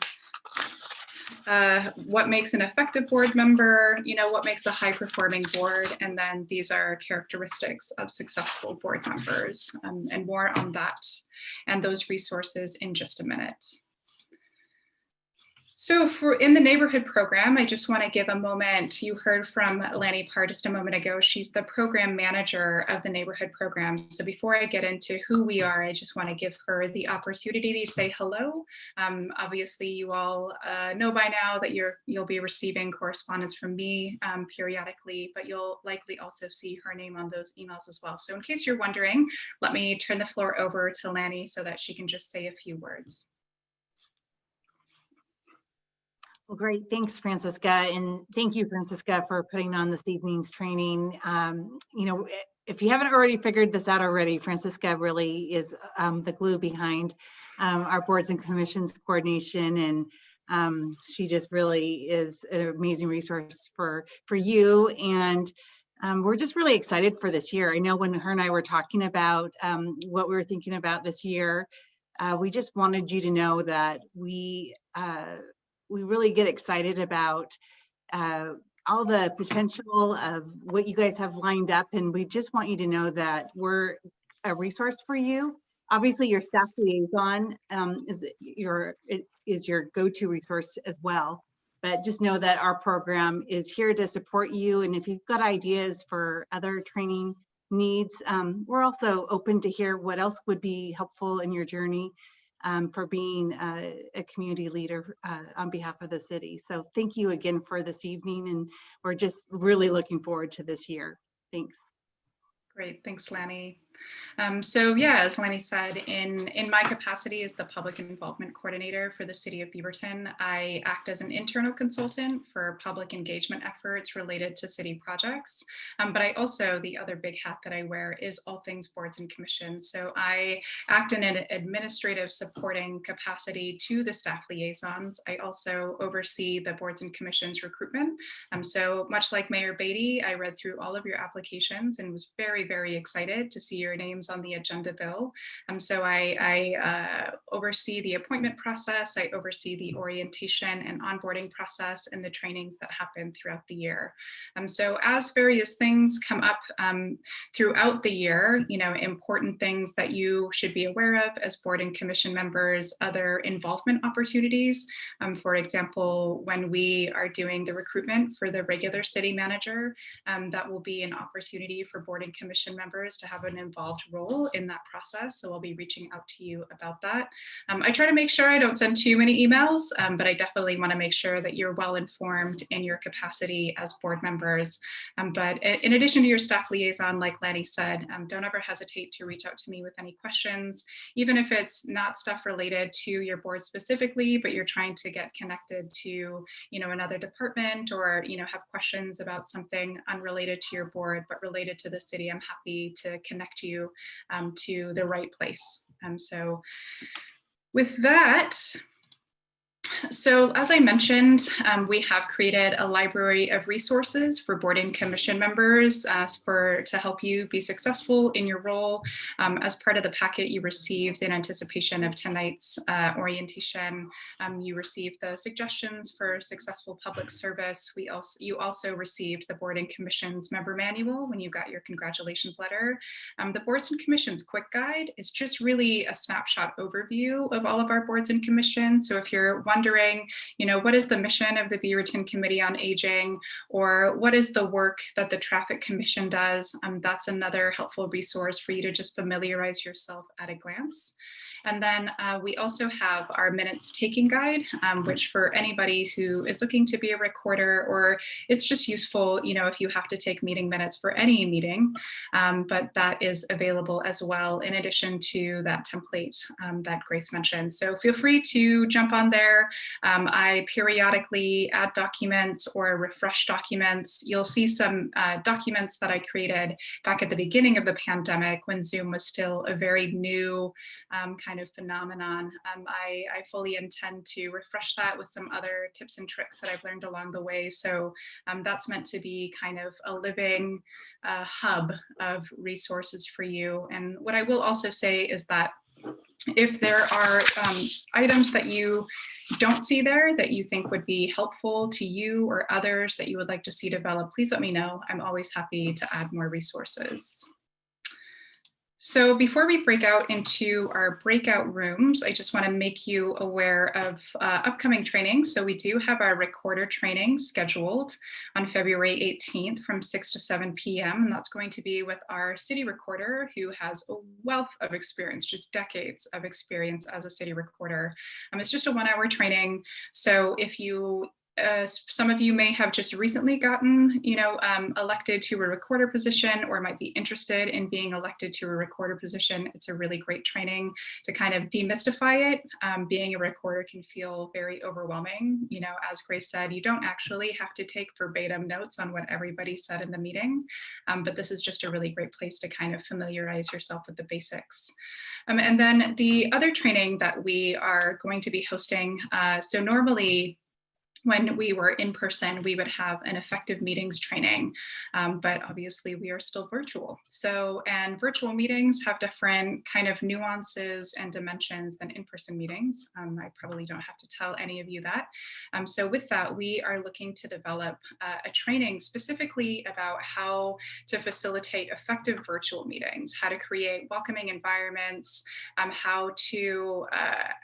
what makes an effective board member, what makes a high-performing board, and then these are characteristics of successful board members, and more on that and those resources in just a minute. So in the neighborhood program, I just want to give a moment. You heard from Lanny Parr just a moment ago. She's the program manager of the neighborhood program. So before I get into who we are, I just want to give her the opportunity to say hello. Obviously, you all know by now that you'll be receiving correspondence from me periodically, but you'll likely also see her name on those emails as well. So in case you're wondering, let me turn the floor over to Lanny so that she can just say a few words. Well, great. Thanks, Francisca. And thank you, Francisca, for putting on this evening's training. You know, if you haven't already figured this out already, Francisca really is the glue behind our boards and commissions coordination. And she just really is an amazing resource for you. And we're just really excited for this year. I know when her and I were talking about what we were thinking about this year, we just wanted you to know that we really get excited about all the potential of what you guys have lined up. And we just want you to know that we're a resource for you. Obviously, your staff liaison is your go-to resource as well. But just know that our program is here to support you. And if you've got ideas for other training needs, we're also open to hear what else would be helpful in your journey for being a community leader on behalf of the city. So thank you again for this evening, and we're just really looking forward to this year. Thanks. Great, thanks, Lanny. So yeah, as Lanny said, in my capacity as the public involvement coordinator for the city of Beaverton, I act as an internal consultant for public engagement efforts related to city projects. But I also, the other big hat that I wear is all things boards and commissions. So I act in an administrative supporting capacity to the staff liaisons. I also oversee the boards and commissions recruitment. So much like Mayor Beatty, I read through all of your applications and was very, very excited to see your names on the agenda bill. So I oversee the appointment process. I oversee the orientation and onboarding process and the trainings that happen throughout the year. So as various things come up throughout the year, you know, important things that you should be aware of as board and commission members, other involvement opportunities. For example, when we are doing the recruitment for the regular city manager, that will be an opportunity for board and commission members to have an involved role in that process. So I'll be reaching out to you about that. I try to make sure I don't send too many emails, but I definitely want to make sure that you're well informed in your capacity as board members. But in addition to your staff liaison, like Lanny said, don't ever hesitate to reach out to me with any questions, even if it's not stuff related to your board specifically, but you're trying to get connected to, you know, another department, or, you know, have questions about something unrelated to your board, but related to the city. I'm happy to connect you to the right place. So with that, so as I mentioned, we have created a library of resources for board and commission members to help you be successful in your role. As part of the packet you received in anticipation of tonight's orientation, you received the suggestions for successful public service. You also received the board and commissions member manual when you got your congratulations letter. The boards and commissions quick guide is just really a snapshot overview of all of our boards and commissions. So if you're wondering, you know, what is the mission of the Beaverton Committee on Aging, or what is the work that the Traffic Commission does, that's another helpful resource for you to just familiarize yourself at a glance. And then we also have our minutes taking guide, which for anybody who is looking to be a recorder, or it's just useful, you know, if you have to take meeting minutes for any meeting, but that is available as well, in addition to that template that Grace mentioned. So feel free to jump on there. I periodically add documents or refresh documents. You'll see some documents that I created back at the beginning of the pandemic when Zoom was still a very new kind of phenomenon. I fully intend to refresh that with some other tips and tricks that I've learned along the way. So that's meant to be kind of a living hub of resources for you. And what I will also say is that if there are items that you don't see there that you think would be helpful to you or others that you would like to see develop, please let me know. I'm always happy to add more resources. So before we break out into our breakout rooms, I just want to make you aware of upcoming training. So we do have our recorder training scheduled on February 18th from 6 to 7 p.m. And that's going to be with our city recorder who has a wealth of experience, just decades of experience as a city recorder. It's just a 1-hour training. So if you some of you may have just recently gotten, elected to a recorder position or might be interested in being elected to a recorder position. It's a really great training to kind of demystify it. Being a recorder can feel very overwhelming. As Grace said, you don't actually have to take verbatim notes on what everybody said in the meeting, but this is just a really great place to kind of familiarize yourself with the basics. And then the other training that we are going to be hosting, so normally, when we were in person, we would have an effective meetings training, but obviously we are still virtual. And virtual meetings have different kind of nuances and dimensions than in-person meetings. I probably don't have to tell any of you that. So with that, we are looking to develop a training specifically about how to facilitate effective virtual meetings, how to create welcoming environments, how to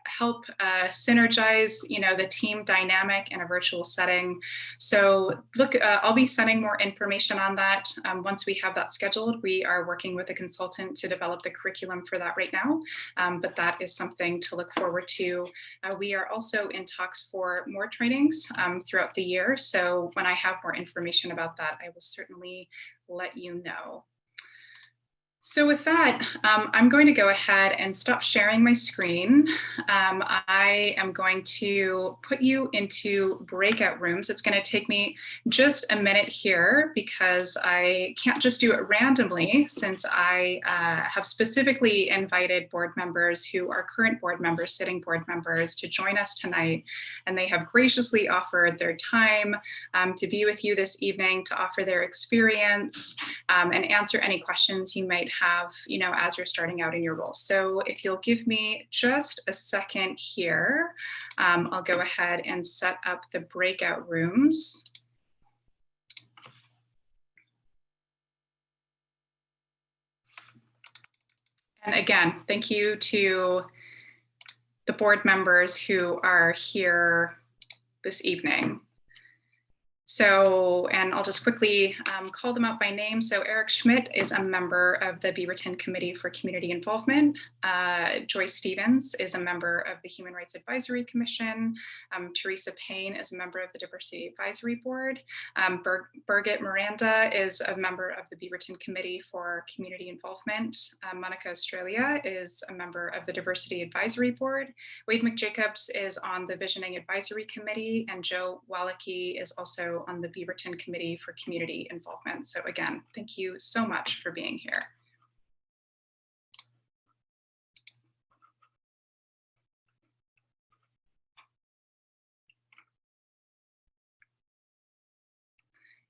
help synergize, the team dynamic in a virtual setting. So look, I'll be sending more information on that. Once we have that scheduled, we are working with a consultant to develop the curriculum for that right now, but that is something to look forward to. We are also in talks for more trainings throughout the year. So when I have more information about that, I will certainly let you know. So with that, I'm going to go ahead and stop sharing my screen. I am going to put you into breakout rooms. It's going to take me just a minute here because I can't just do it randomly, since I have specifically invited board members who are current board members, sitting board members, to join us tonight. And they have graciously offered their time to be with you this evening, to offer their experience and answer any questions you might have, as you're starting out in your role. So if you'll give me just a second here, I'll go ahead and set up the breakout rooms. And again, thank you to the board members who are here this evening. So, and I'll just quickly call them out by name. So Eric Schmidt is a member of the Beaverton Committee for Community Involvement. Joy Stevens is a member of the Human Rights Advisory Commission. Teresa Payne is a member of the Diversity Advisory Board. Birgit Miranda is a member of the Beaverton Committee for Community Involvement. Monica Australia is a member of the Diversity Advisory Board. Wade McJacobs is on the Visioning Advisory Committee, and Joe Wallachy is also on the Beaverton Committee for Community Involvement. So again, thank you so much for being here.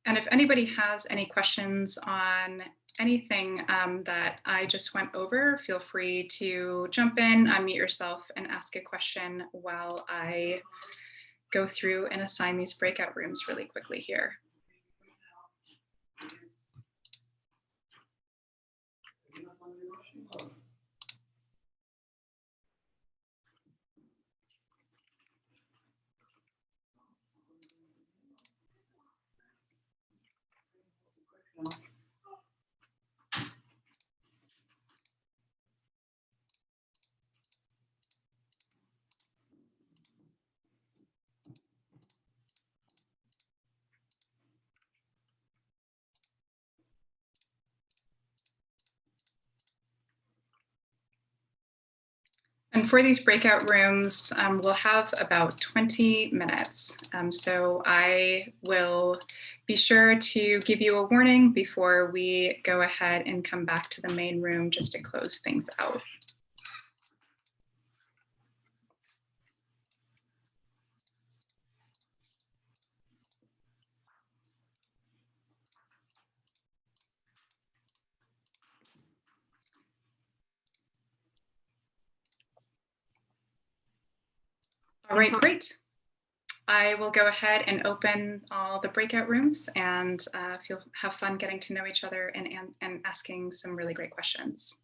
And if anybody has any questions on anything that I just went over, feel free to jump in, unmute yourself, and ask a question while I go through and assign these breakout rooms really quickly here. And for these breakout rooms, we'll have about 20 minutes. So I will be sure to give you a warning before we go ahead and come back to the main room just to close things out. All right, great. I will go ahead and open all the breakout rooms and have fun getting to know each other and asking some really great questions.